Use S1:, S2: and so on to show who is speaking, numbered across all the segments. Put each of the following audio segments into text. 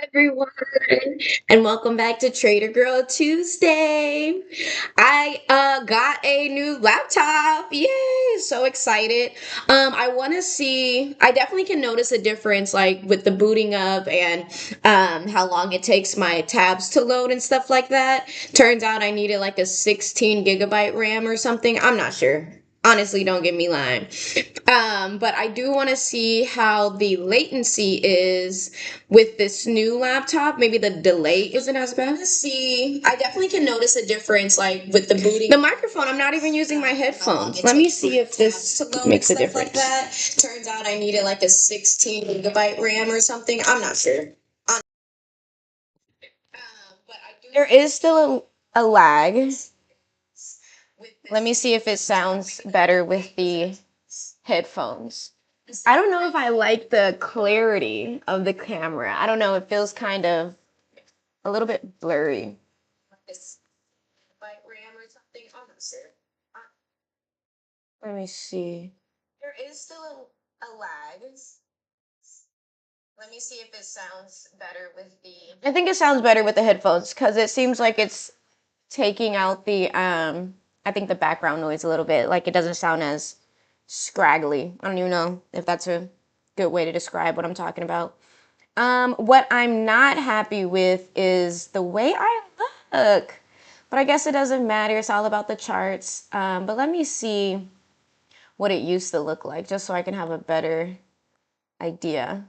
S1: Everyone, and welcome back to Trader Girl Tuesday. I got a new laptop. Yay! So excited. I want to see. I definitely can notice a difference, like with the booting up and how long it takes my tabs to load and stuff like that. Turns out I needed like a 16 gigabyte RAM or something. I'm not sure. Honestly, don't get me lying. But I do want to see how the latency is with this new laptop. Maybe the delay isn't as bad. Let's see. I definitely can notice a difference, like with the booting. The microphone. I'm not even using my headphones. Let me see if this makes a difference. Like that. Turns out I needed like a 16 gigabyte RAM or something. I'm not sure. There is still a lag. Let me see if it sounds better with the headphones. I don't know if I like the clarity of the camera. I don't know. It feels kind of a little bit blurry. Let me see. There is still a lag. Let me see if it sounds better with the. I think it sounds better with the headphones because it seems like it's taking out the I think the background noise a little bit. Like it doesn't sound as scraggly. I don't even know if that's a good way to describe what I'm talking about. What I'm not happy with is the way I look. But I guess it doesn't matter. It's all about the charts. But let me see what it used to look like just so I can have a better idea.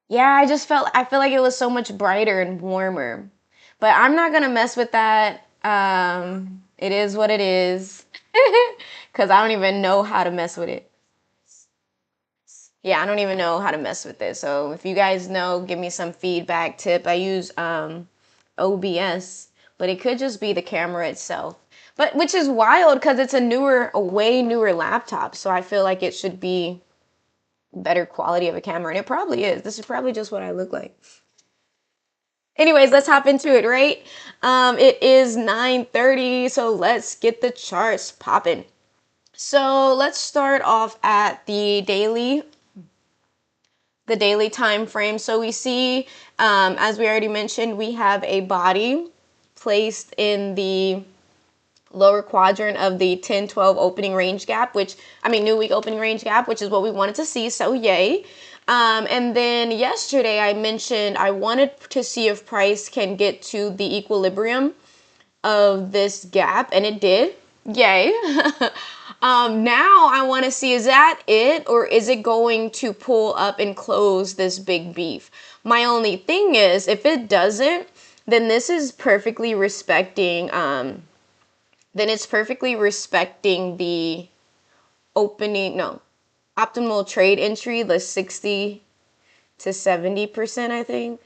S1: Yeah, I feel like it was so much brighter and warmer. But I'm not gonna mess with that. It is what it is. Cause I don't even know how to mess with it. Yeah, I don't even know how to mess with it. So if you guys know, give me some feedback tip. I use OBS, but it could just be the camera itself. But which is wild because it's a way newer laptop. So I feel like it should be better quality of a camera, and it probably is. This is probably just what I look like. Anyways, let's hop into it, right? It is 9:30, so let's get the charts popping. So let's start off at the daily time frame. So we see, as we already mentioned, we have a body placed in the lower quadrant of the 10-12 opening range gap, new week opening range gap, which is what we wanted to see. So yay. And then yesterday I mentioned I wanted to see if price can get to the equilibrium of this gap, and it did. Yay. Now I want to see, is that it, or is it going to pull up and close this big beef? My only thing is, if it doesn't, then this is perfectly respecting, then it's perfectly respecting the optimal trade entry, the 60 to 70%, I think.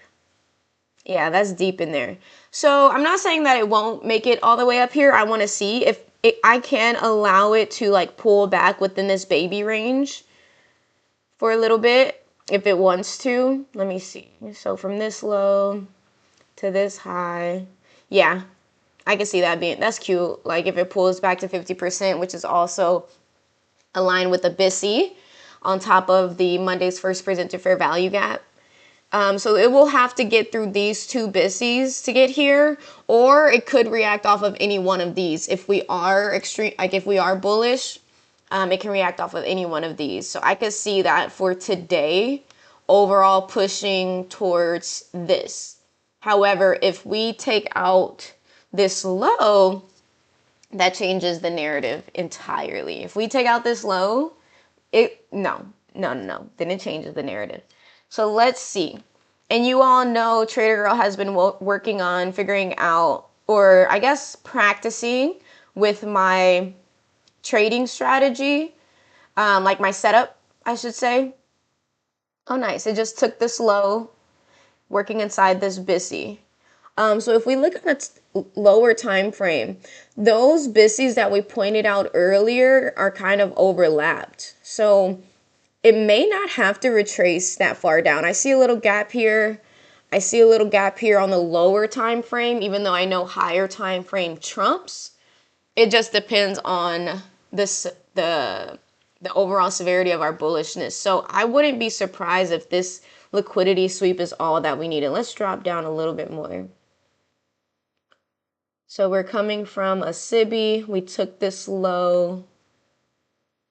S1: Yeah, that's deep in there. So I'm not saying that it won't make it all the way up here. I want to see if I can allow it to like pull back within this baby range for a little bit if it wants to. Let me see. So from this low to this high. Yeah, I can see that that's cute. Like if it pulls back to 50%, which is also aligned with the BISI on top of the Monday's first presented fair value gap. So it will have to get through these two BISIs to get here, or it could react off of any one of these. If we are if we are bullish, it can react off of any one of these. So I could see that for today, overall pushing towards this. However, if we take out this low, that changes the narrative entirely. If we take out this low, no. Then it changes the narrative. So let's see. And you all know Trader Girl has been working on figuring out, or I guess practicing with my trading strategy, like my setup, I should say. Oh, nice. It just took this low, working inside this BISI. So if we look at the lower time frame, those BISIs that we pointed out earlier are kind of overlapped. So it may not have to retrace that far down. I see a little gap here. I see a little gap here on the lower time frame, even though I know higher time frame trumps. It just depends on the overall severity of our bullishness. So I wouldn't be surprised if this liquidity sweep is all that we needed. Let's drop down a little bit more. So we're coming from a SIBI. We took this low.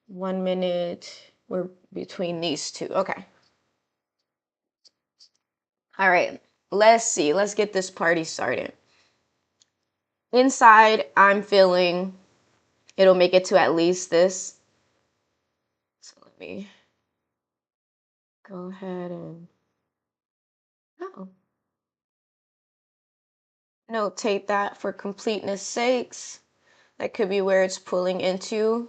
S1: 1 minute. We're between these two. Okay. All right. Let's see. Let's get this party started. Inside, I'm feeling it'll make it to at least this. So let me go ahead and notate that for completeness sakes. That could be where it's pulling into.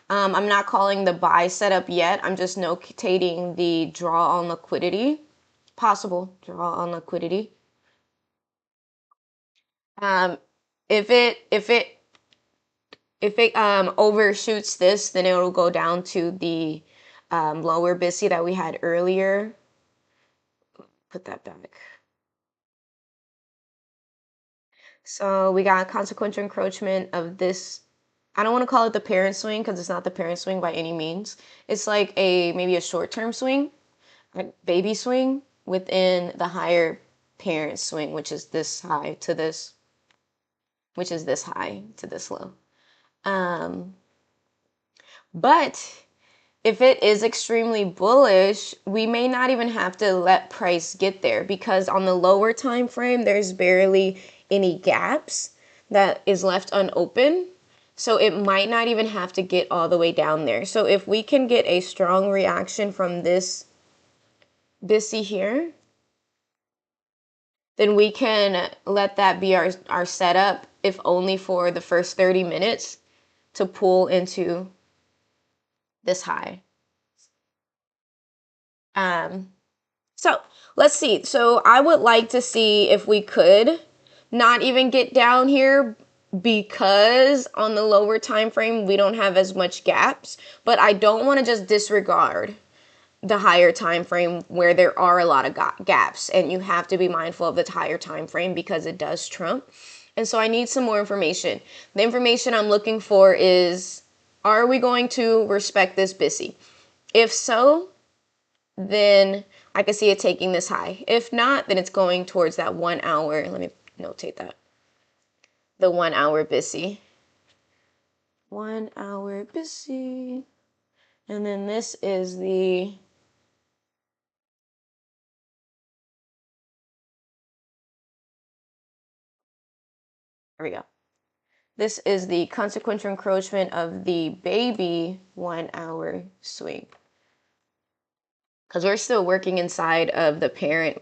S1: I'm not calling the buy setup yet. I'm just notating the draw on liquidity, possible draw on liquidity. If it overshoots this, then it'll go down to the lower BISI that we had earlier. Put that back. So we got consequential encroachment of this. I don't want to call it the parent swing because it's not the parent swing by any means. It's like maybe a short-term swing, a baby swing within the higher parent swing, which is this high to this, which is this high to this low. But if it is extremely bullish, we may not even have to let price get there, because on the lower time frame, there's barely any gaps that is left unopened. So it might not even have to get all the way down there. So if we can get a strong reaction from this BISI here, then we can let that be our setup, if only for the first 30 minutes, to pull into this high. So let's see. So I would like to see if we could not even get down here, because on the lower time frame we don't have as much gaps, but I don't want to just disregard the higher time frame where there are a lot of gaps, and you have to be mindful of the higher time frame because it does trump. And so I need some more information. The information I'm looking for is, are we going to respect this BISI? If so, then I can see it taking this high. If not, then it's going towards that 1 hour. Let me notate that. The 1 hour BISI. 1 hour BISI. And then this is the there we go. This is the consequential encroachment of the baby 1 hour swing. Because we're still working inside of the parent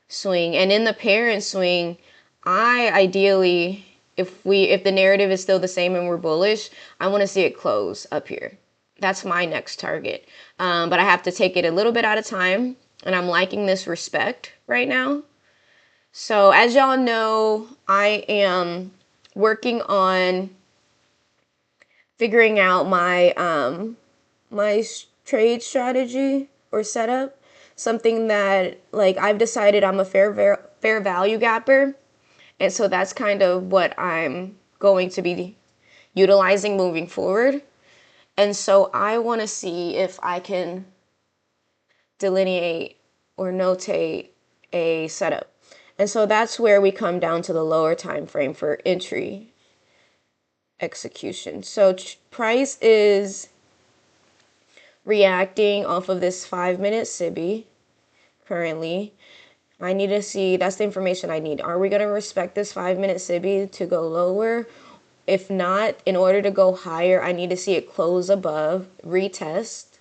S1: swing. And in the parent swing, I ideally, if the narrative is still the same and we're bullish, I want to see it close up here. That's my next target. But I have to take it a little bit at a time. And I'm liking this respect right now. So as y'all know, I am working on figuring out my my trade strategy or setup. Something that, like, I've decided I'm a fair value gapper, and so that's kind of what I'm going to be utilizing moving forward. And so I want to see if I can delineate or notate a setup. And so that's where we come down to the lower time frame for entry execution. So price is reacting off of this 5-minute SIBI currently. I need to see, that's the information I need. Are we going to respect this 5-minute SIBI to go lower? If not, in order to go higher, I need to see it close above, retest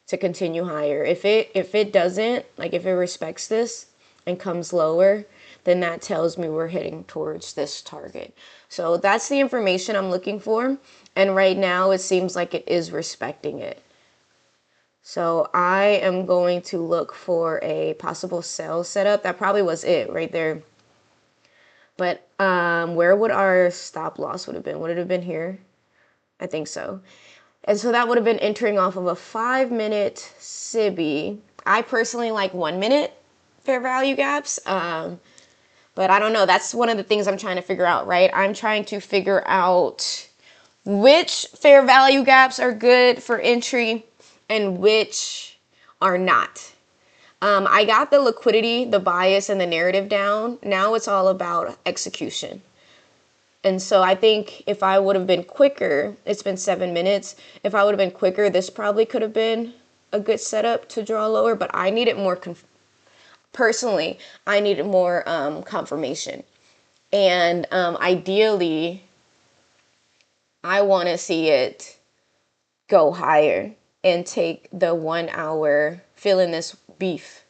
S1: to continue higher. If it doesn't, like if it respects this and comes lower, then that tells me we're heading towards this target. So that's the information I'm looking for. And right now it seems like it is respecting it. So I am going to look for a possible sell setup. That probably was it right there. But where would our stop loss would have been? Would it have been here? I think so. And so that would have been entering off of a 5-minute SIBI. I personally like 1 minute fair value gaps. But I don't know. That's one of the things I'm trying to figure out, right? I'm trying to figure out which fair value gaps are good for entry and which are not. I got the liquidity, the bias, and the narrative down. Now it's all about execution. And so I think if I would have been quicker, it's been 7 minutes. If I would have been quicker, this probably could have been a good setup to draw lower, but I needed more, personally, I needed more confirmation. And ideally, I want to see it go higher and take the 1 hour, fill in this beef.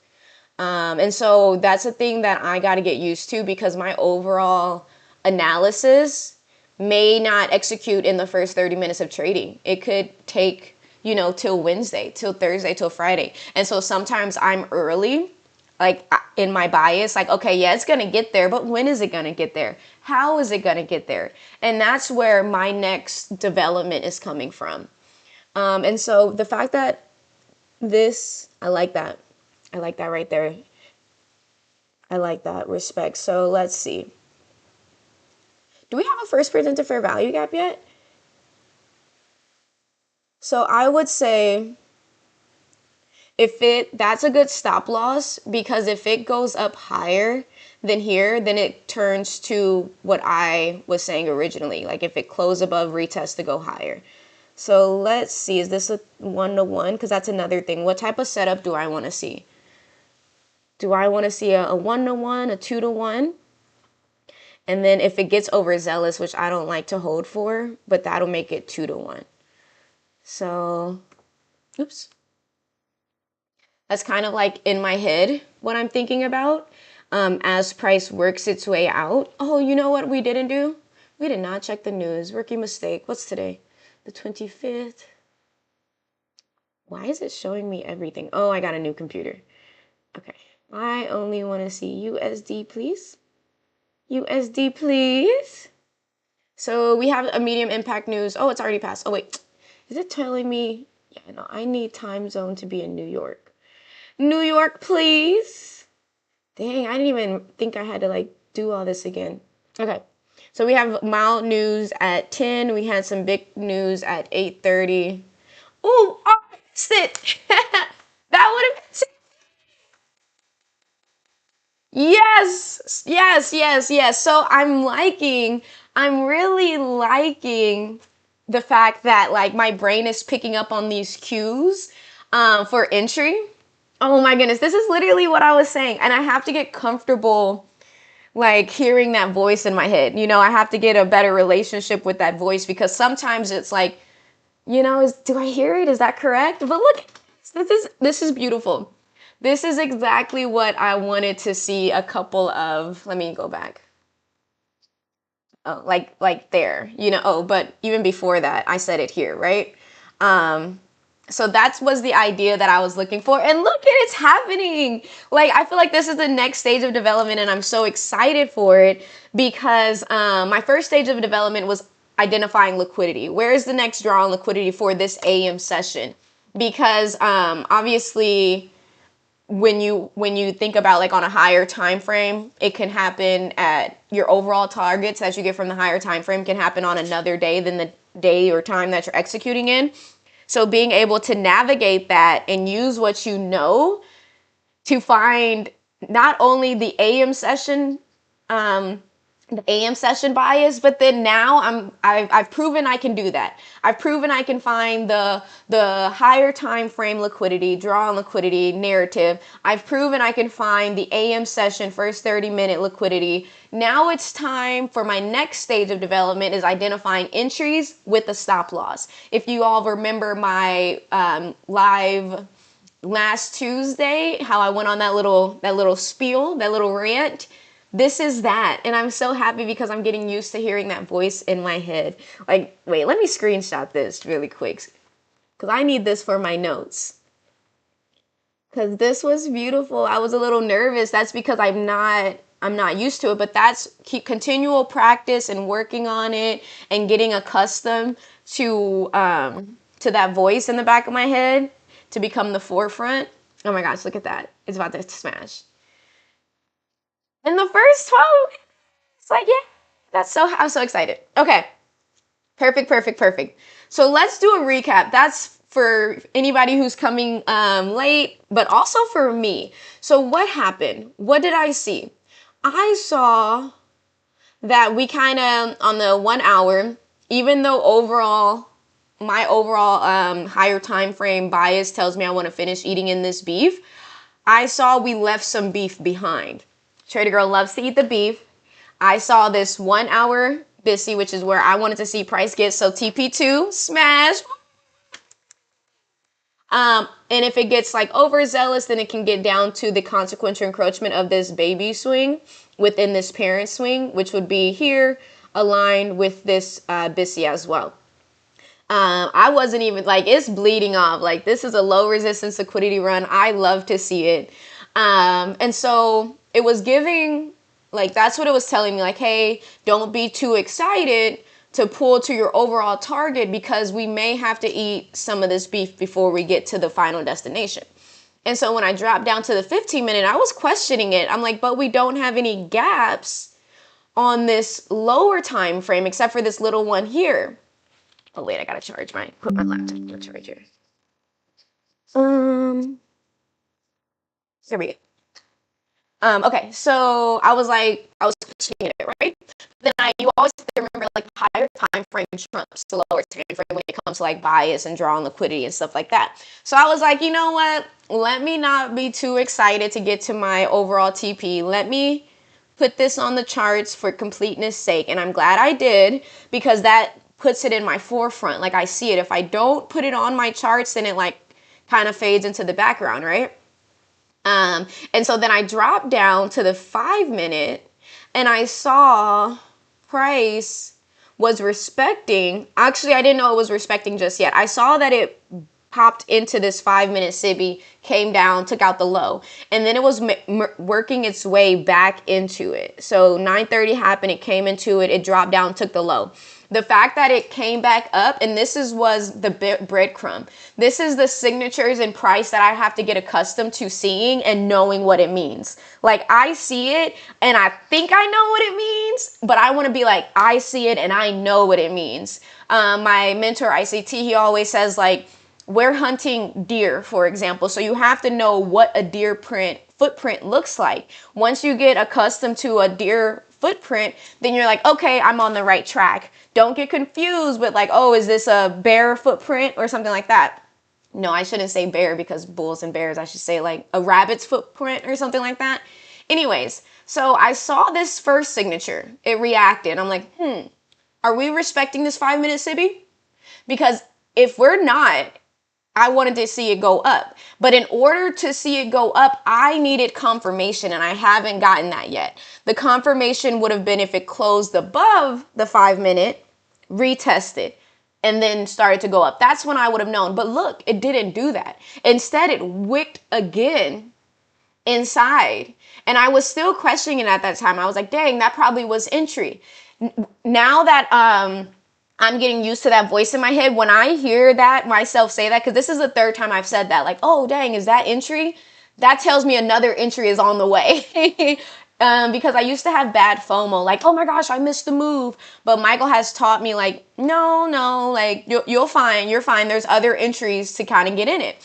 S1: And so that's a thing that I got to get used to, because my overall analysis may not execute in the first 30 minutes of trading. It could take, till Wednesday, till Thursday, till Friday. And so sometimes I'm early, like in my bias, like, okay, yeah, it's going to get there, but when is it going to get there? How is it going to get there? And that's where my next development is coming from. And so the fact that I like that. I like that right there. I like that. Respect. So let's see. Do we have a first percent to fair value gap yet? So I would say that's a good stop loss, because if it goes up higher than here, then it turns to what I was saying originally. Like if it closed above, retest to go higher. So let's see, is this a 1-to-1? Because that's another thing. What type of setup do I want to see? Do I want to see a 1-to-1, a 2-to-1? And then if it gets overzealous, which I don't like to hold for, but that'll make it 2-to-1. So, oops. That's kind of like in my head what I'm thinking about as price works its way out. Oh, you know what we didn't do? We did not check the news. Rookie mistake. What's today? The 25th. Why is it showing me everything? Oh, I got a new computer. Okay. I only want to see USD, please. USD, please. So we have a medium impact news. Oh, it's already passed. Oh, wait. Is it telling me? Yeah, no, I need time zone to be in New York. New York, please. Dang, I didn't even think I had to do all this again. Okay. So we have mild news at 10. We had some big news at 8:30. Oh, I missed it. That would have been. Yes, yes, yes, yes. So I'm really liking the fact that my brain is picking up on these cues for entry. Oh my goodness, this is literally what I was saying. And I have to get comfortable hearing that voice in my head. I have to get a better relationship with that voice, because sometimes it's do I hear it? Is that correct? But look, this is beautiful. This is exactly what I wanted to see a couple of. Let me go back. Oh, like there, oh, but even before that, I said it here, right? So that was the idea that I was looking for. And look, it's happening. I feel like this is the next stage of development, and I'm so excited for it, because my first stage of development was identifying liquidity. Where is the next draw on liquidity for this AM session? Because obviously, when you think about on a higher time frame, it can happen at your overall targets that you get from the higher time frame can happen on another day than the day or time that you're executing in. So being able to navigate that and use what you know to find not only the AM session bias, but then now I've proven I can do that. I've proven I can find the higher time frame liquidity, draw on liquidity narrative. I've proven I can find the AM session first 30-minute liquidity. Now it's time for my next stage of development, is identifying entries with a stop loss. If you all remember my live last Tuesday, how I went on that little spiel, that little rant. This is that. And I'm so happy, because I'm getting used to hearing that voice in my head. Wait, let me screenshot this really quick, because I need this for my notes. Because this was beautiful. I was a little nervous. That's because I'm not used to it, but that's continual practice and working on it and getting accustomed to that voice in the back of my head to become the forefront. Oh my gosh, look at that. It's about to smash. In the first 12, it's I'm so excited. Okay. Perfect. So let's do a recap. That's for anybody who's coming late, but also for me. So what happened? What did I see? I saw that we kind of, on the 1 hour, even though my overall higher time frame bias tells me I want to finish eating in this beef, I saw we left some beef behind. Trader Girl loves to eat the beef. I saw this 1 hour Bissy, which is where I wanted to see price get. So TP2, smash. And if it gets like overzealous, then it can get down to the consequential encroachment of this baby swing within this parent swing, which would be here aligned with this Bissy as well. I wasn't even like, it's bleeding off. Like, this is a low resistance liquidity run. I love to see it. And so it was giving, like, that's what it was telling me, like, hey, don't be too excited to pull to your overall target because we may have to eat some of this beef before we get to the final destination. And so when I dropped down to the 15-minute, I was questioning it. I'm like, but we don't have any gaps on this lower time frame except for this little one here. Oh wait, I gotta put my laptop on the charger. There we go. Okay, so I was questioning it, right? Then you always have to remember, like, higher time frame trumps the lower time frame when it comes to like bias and drawing liquidity and stuff like that. So I was like, you know what? Let me not be too excited to get to my overall TP. Let me put this on the charts for completeness sake. And I'm glad I did, because that puts it in my forefront. Like, I see it. If I don't put it on my charts, then it like kind of fades into the background, right? And so then I dropped down to the 5-minute and I saw price was respecting. Actually, I didn't know it was respecting just yet. I saw that it popped into this 5-minute SIBI, came down, took out the low, and then it was working its way back into it. So 9:30 happened, it came into it, it dropped down, took the low. The fact that it came back up, and was the breadcrumb. This is the signatures in price that I have to get accustomed to seeing and knowing what it means. Like, I see it and I think I know what it means, but I want to be like, I see it and I know what it means. My mentor, ICT, he always says, like, we're hunting deer, for example. So you have to know what a deer footprint looks like. Once you get accustomed to a deer footprint, then you're like, okay, I'm on the right track. Don't get confused with like, oh, is this a bear footprint or something like that? No, I shouldn't say bear because bulls and bears. I should say like a rabbit's footprint or something like that. Anyways, so I saw this first signature. It reacted. I'm like, are we respecting this 5-minute SIBI? Because if we're not, I wanted to see it go up. But in order to see it go up, I needed confirmation, and I haven't gotten that yet. The confirmation would have been if it closed above the 5-minute, retested, and then started to go up. That's when I would have known. But look, it didn't do that. Instead, it wicked again inside. And I was still questioning it at that time. I was like, dang, that probably was entry. Now that I'm getting used to that voice in my head, when I hear that myself say that, because this is the third time I've said that, like, oh, dang, is that entry? That tells me another entry is on the way. Because I used to have bad FOMO, like, oh my gosh, I missed the move. But Michael has taught me, like, no, like, you're fine. There's other entries to kind of get in it.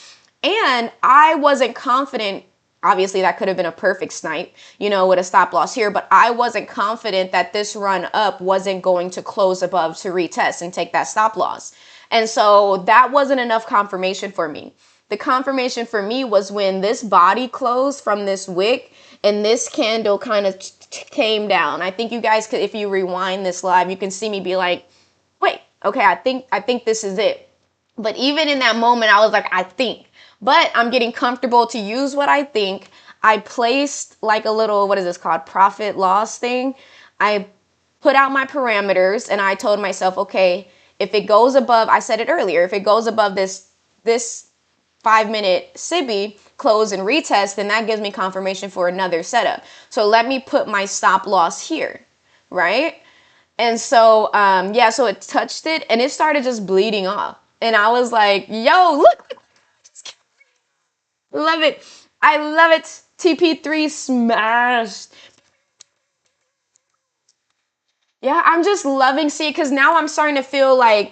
S1: And I wasn't confident. Obviously, that could have been a perfect snipe, with a stop loss here. But I wasn't confident that this run up wasn't going to close above to retest and take that stop loss. And so that wasn't enough confirmation for me. The confirmation for me was when this body closed from this wick and this candle kind of came down. I think you guys could, if you rewind this live, you can see me be like, wait, okay, I think this is it. But even in that moment, I was like, I think. But I'm getting comfortable to use what I think. I placed like a little, what is this called? Profit loss thing. I put out my parameters and I told myself, okay, if it goes above, I said it earlier, if it goes above this 5-minute SIBI, close and retest, then that gives me confirmation for another setup. So let me put my stop loss here, right? And so, so it touched it and it started just bleeding off. And I was like, yo, look. Love it. I love it. TP3 smashed. Yeah, I'm just loving seeing, because now I'm starting to feel like,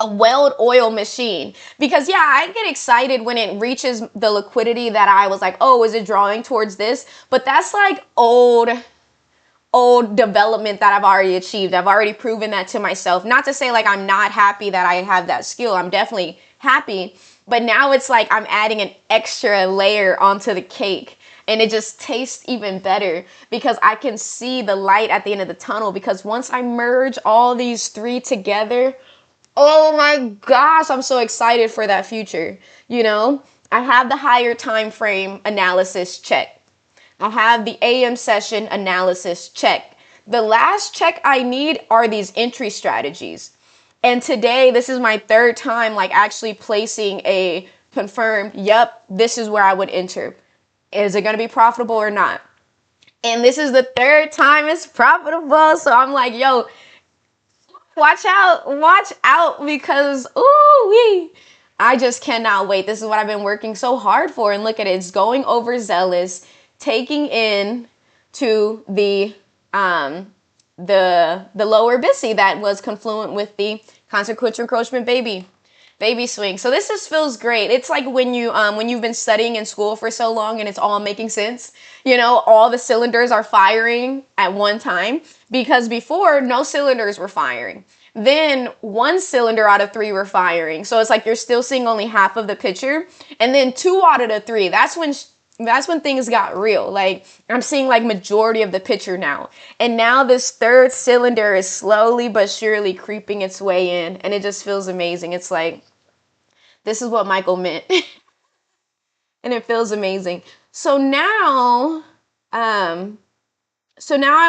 S1: a well-oiled machine. Because yeah, I get excited when it reaches the liquidity that I was like, oh, is it drawing towards this? But that's like old development that I've already achieved. I've already proven that to myself. Not to say like I'm not happy that I have that skill. I'm definitely happy. But now it's like I'm adding an extra layer onto the cake. And it just tastes even better because I can see the light at the end of the tunnel. Because once I merge all these three together, oh my gosh, I'm so excited for that future. You know, I have the higher time frame analysis check. I have the AM session analysis check. The last check I need are these entry strategies. And today, this is my third time like actually placing a confirmed, yep, this is where I would enter. Is it going to be profitable or not? And this is the third time it's profitable. So I'm like, yo, watch out because, ooh-wee. I just cannot wait. This is what I've been working so hard for. And look at it. It's going overzealous, taking in to the lower Bissy that was confluent with the consequential encroachment baby swing. So this just feels great. It's like when you've been studying in school for so long and it's all making sense. You know, all the cylinders are firing at one time, because before no cylinders were firing. Then one cylinder out of three were firing. So it's like you're still seeing only half of the picture. And then two out of the three, that's when things got real. Like I'm seeing like majority of the picture now. And now this third cylinder is slowly but surely creeping its way in. And it just feels amazing. It's like, this is what Michael meant. And it feels amazing. So now I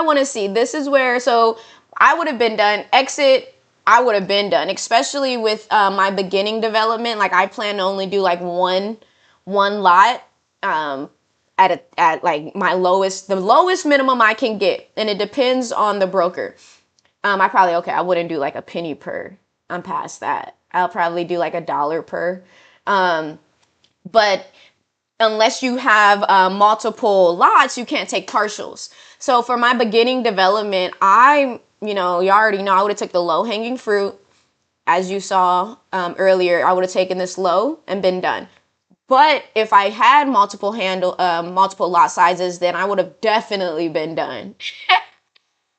S1: want to see, this is where, so I would have been done. Exit, I would have been done, especially with my beginning development. Like I plan to only do like one lot at like the lowest minimum I can get. And it depends on the broker. I wouldn't do like a penny per. I'm past that. I'll probably do like $1 per. But unless you have multiple lots, you can't take partials. So for my beginning development, you already know I would have took the low hanging fruit. As you saw earlier, I would have taken this low and been done. But if I had multiple lot sizes, then I would have definitely been done.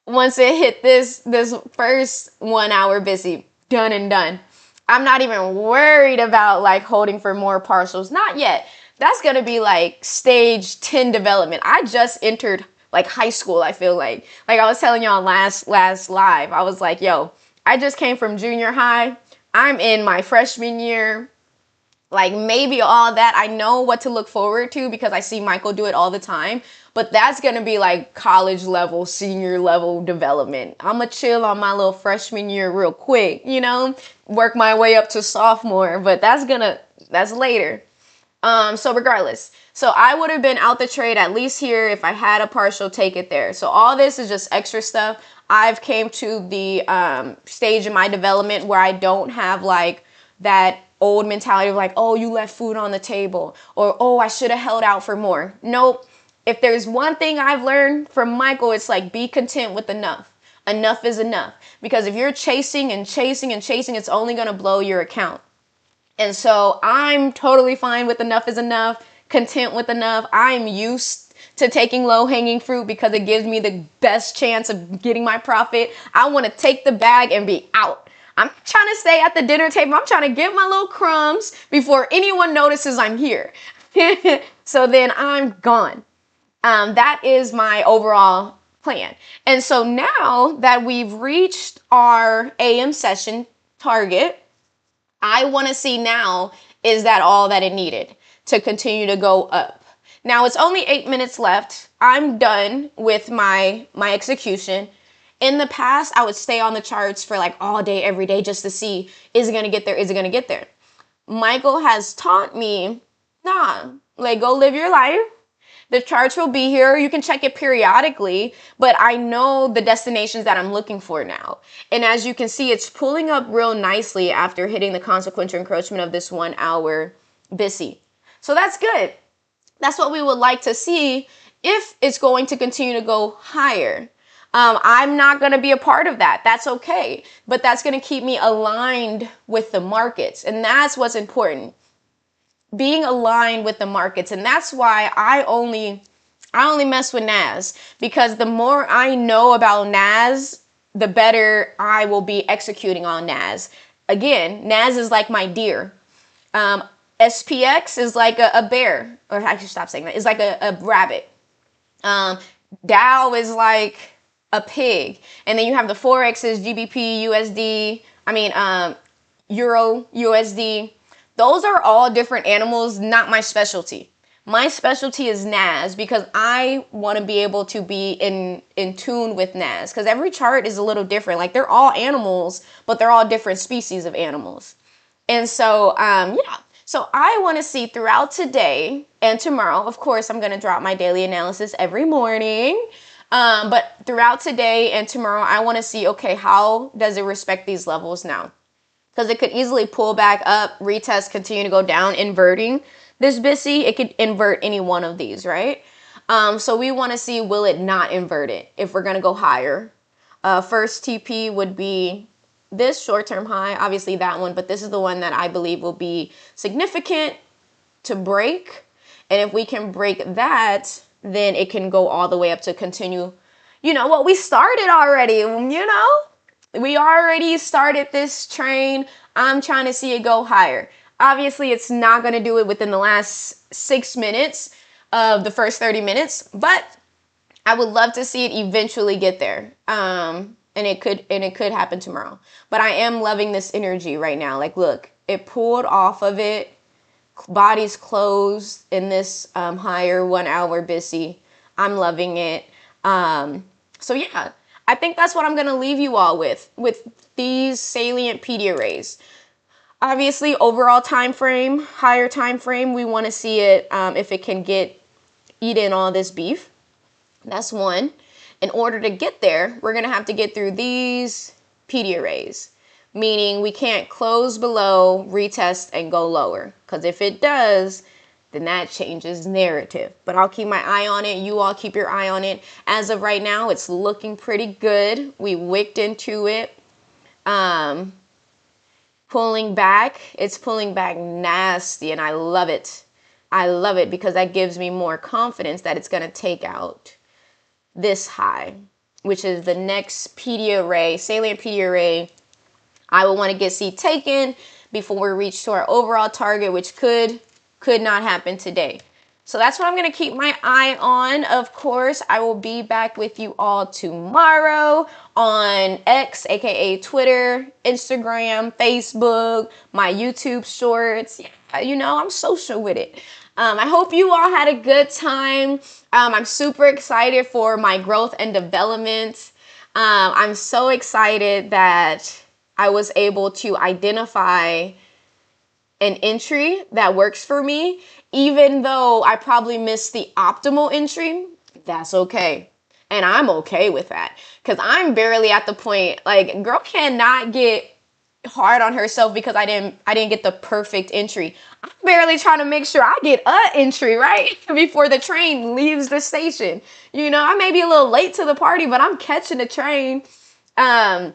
S1: Once it hit this first 1 hour busy, done and done. I'm not even worried about like holding for more partials. Not yet. That's going to be like stage 10 development. I just entered like high school, I feel like. Like I was telling y'all last live, I was like, yo, I just came from junior high. I'm in my freshman year. Like maybe all that. I know what to look forward to because I see Michael do it all the time. But that's going to be like college level, senior level development. I'm going to chill on my little freshman year real quick, work my way up to sophomore. But that's later. So regardless, so I would have been out the trade at least here. If I had a partial, take it there. So all this is just extra stuff. I've came to the stage in my development where I don't have like that old mentality of like, oh, you left food on the table, or oh, I should have held out for more. Nope. If there's one thing I've learned from Michael, it's like be content with enough. Enough is enough. Because if you're chasing and chasing and chasing, it's only going to blow your account. And so I'm totally fine with enough is enough, content with enough. I'm used to taking low hanging fruit because it gives me the best chance of getting my profit. I want to take the bag and be out. I'm trying to stay at the dinner table. I'm trying to get my little crumbs before anyone notices I'm here. So then I'm gone. That is my overall plan. And so now that we've reached our AM session target, I want to see now, is that all that it needed to continue to go up? Now it's only 8 minutes left. I'm done with my execution. In the past, I would stay on the charts for like all day, every day, just to see, is it going to get there? Is it going to get there? Michael has taught me, nah, like go live your life. The charts will be here. You can check it periodically, but I know the destinations that I'm looking for now. And as you can see, it's pulling up real nicely after hitting the consequential encroachment of this 1 hour Bissy. So that's good. That's what we would like to see if it's going to continue to go higher. I'm not going to be a part of that. That's okay. But that's going to keep me aligned with the markets. And that's what's important. Being aligned with the markets. And that's why I only mess with NAS, because the more I know about NAS, the better I will be executing on NAS. Again, NAS is like my deer. SPX is like a bear, or I should stop saying that. It's like a rabbit. Dow is like a pig. And then you have the Forexes, GBP, USD, Euro, USD. Those are all different animals, not my specialty. My specialty is NAS, because I want to be able to be in tune with NAS, because every chart is a little different. Like, they're all animals, but they're all different species of animals. And so, So I want to see throughout today and tomorrow. Of course, I'm going to drop my daily analysis every morning. But throughout today and tomorrow, I want to see, okay, how does it respect these levels now? Because it could easily pull back up, retest, continue to go down, inverting this BISI. It could invert any one of these, right? So we want to see, will it not invert it if we're going to go higher? First TP would be this short-term high, obviously that one, but this is the one that I believe will be significant to break. And if we can break that, then it can go all the way up to continue, what we started already, We already started this train. I'm trying to see it go higher. Obviously, it's not going to do it within the last 6 minutes of the first 30 minutes, but I would love to see it eventually get there. And it could happen tomorrow. But I am loving this energy right now. Like, look, it pulled off of it. Body's closed in this higher 1 hour BISI. I'm loving it. So yeah, I think that's what I'm going to leave you all with these salient PD arrays. Obviously, overall time frame, higher time frame, we want to see it if it can eat in all this beef. That's one. In order to get there, we're going to have to get through these PD arrays, meaning we can't close below, retest, and go lower. Because if it does, then that changes narrative. But I'll keep my eye on it. You all keep your eye on it. As of right now, it's looking pretty good. We wicked into it. Pulling back. It's pulling back nasty, and I love it. I love it because that gives me more confidence that it's going to take out this high, which is the next PD array, salient PD array. I will want to see taken before we reach to our overall target, which could not happen today. So that's what I'm going to keep my eye on. Of course, I will be back with you all tomorrow on X, aka Twitter, Instagram, Facebook, my YouTube shorts. Yeah, I'm social with it. I hope you all had a good time. I'm super excited for my growth and development. I'm so excited that I was able to identify an entry that works for me, even though I probably missed the optimal entry. That's okay. And I'm okay with that, because I'm barely at the point, like, girl cannot get hard on herself because I didn't get the perfect entry. I'm barely trying to make sure I get an entry, right? Before the train leaves the station. I may be a little late to the party, but I'm catching the train. And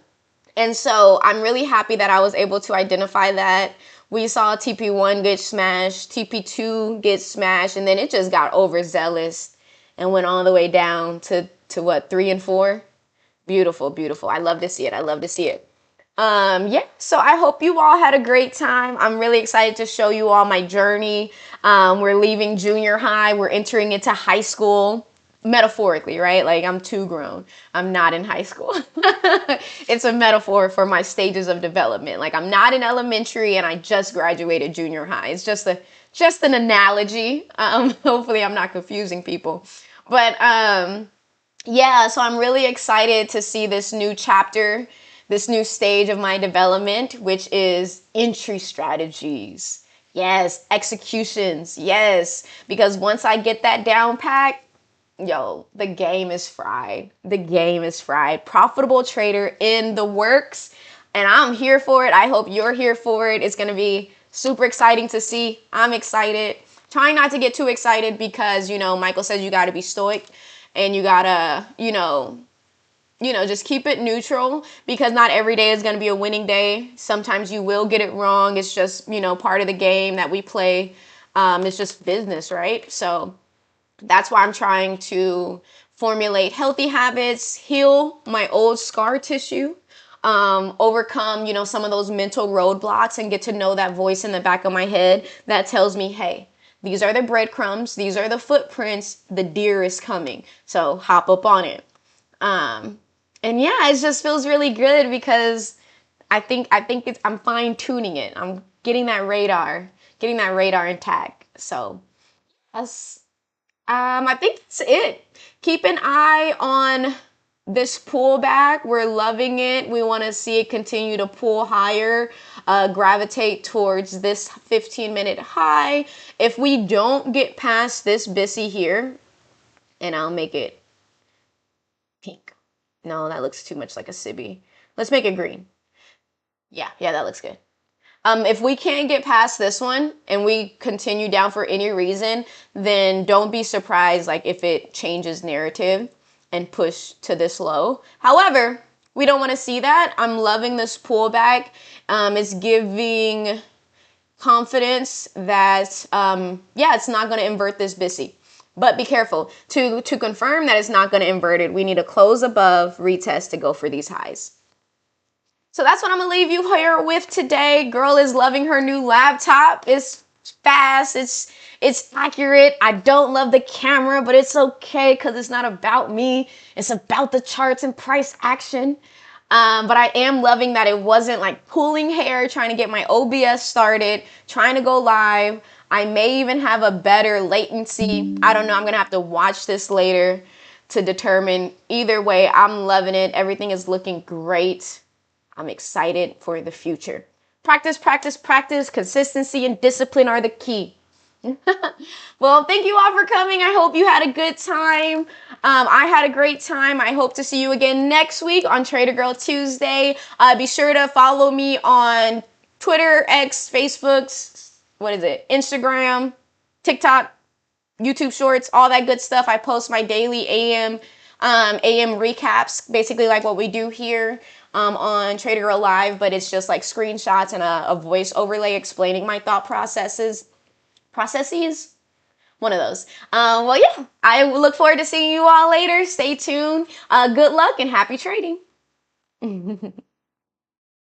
S1: so I'm really happy that I was able to identify that. We saw TP1 get smashed, TP2 get smashed, and then it just got overzealous and went all the way down to what, 3 and 4? Beautiful, beautiful. I love to see it. I love to see it. Yeah, so I hope you all had a great time. I'm really excited to show you all my journey. We're leaving junior high. We're entering into high school. Metaphorically, right? Like, I'm too grown. I'm not in high school. It's a metaphor for my stages of development. Like, I'm not in elementary and I just graduated junior high. It's just an analogy. Hopefully I'm not confusing people. But yeah, so I'm really excited to see this new chapter, this new stage of my development, which is entry strategies. Yes, executions. Yes, because once I get that down packed, the game is fried. The game is fried. Profitable trader in the works. And I'm here for it. I hope you're here for it. It's going to be super exciting to see. I'm excited. Trying not to get too excited because, Michael says you got to be stoic and you got to, just keep it neutral, because not every day is going to be a winning day. Sometimes you will get it wrong. It's just, part of the game that we play. It's just business, right? So that's why I'm trying to formulate healthy habits, heal my old scar tissue, overcome, some of those mental roadblocks, and get to know that voice in the back of my head that tells me, hey, these are the breadcrumbs, these are the footprints, the deer is coming. So hop up on it. And yeah, it just feels really good, because I think I'm fine tuning it. I'm getting that radar intact. So that's I think that's it. Keep an eye on this pullback. We're loving it. We want to see it continue to pull higher, gravitate towards this 15-minute high. If we don't get past this BISI here, and I'll make it pink. No, that looks too much like a Sibi. Let's make it green. Yeah, that looks good. If we can't get past this one and we continue down for any reason, then don't be surprised, like, if it changes narrative and push to this low. However, we don't want to see that. I'm loving this pullback. It's giving confidence that, it's not going to invert this BISI. But be careful. To confirm that it's not going to invert it, we need to close above, retest to go for these highs. So that's what I'm going to leave you here with today. Girl is loving her new laptop. It's fast. It's accurate. I don't love the camera, but it's okay, because it's not about me. It's about the charts and price action. But I am loving that it wasn't like pulling hair, trying to get my OBS started, trying to go live. I may even have a better latency. I don't know. I'm going to have to watch this later to determine. Either way, I'm loving it. Everything is looking great. I'm excited for the future. Practice, practice, practice. Consistency and discipline are the key. Well, thank you all for coming. I hope you had a good time. I had a great time. I hope to see you again next week on Trader Girl Tuesday. Be sure to follow me on Twitter, X, Facebook, Instagram, TikTok, YouTube Shorts, all that good stuff. I post my daily AM recaps, basically like what we do here on Trader Girl Live, but it's just like screenshots and a voice overlay explaining my thought processes. One of those. Well, yeah, I look forward to seeing you all later. Stay tuned. Good luck and happy trading.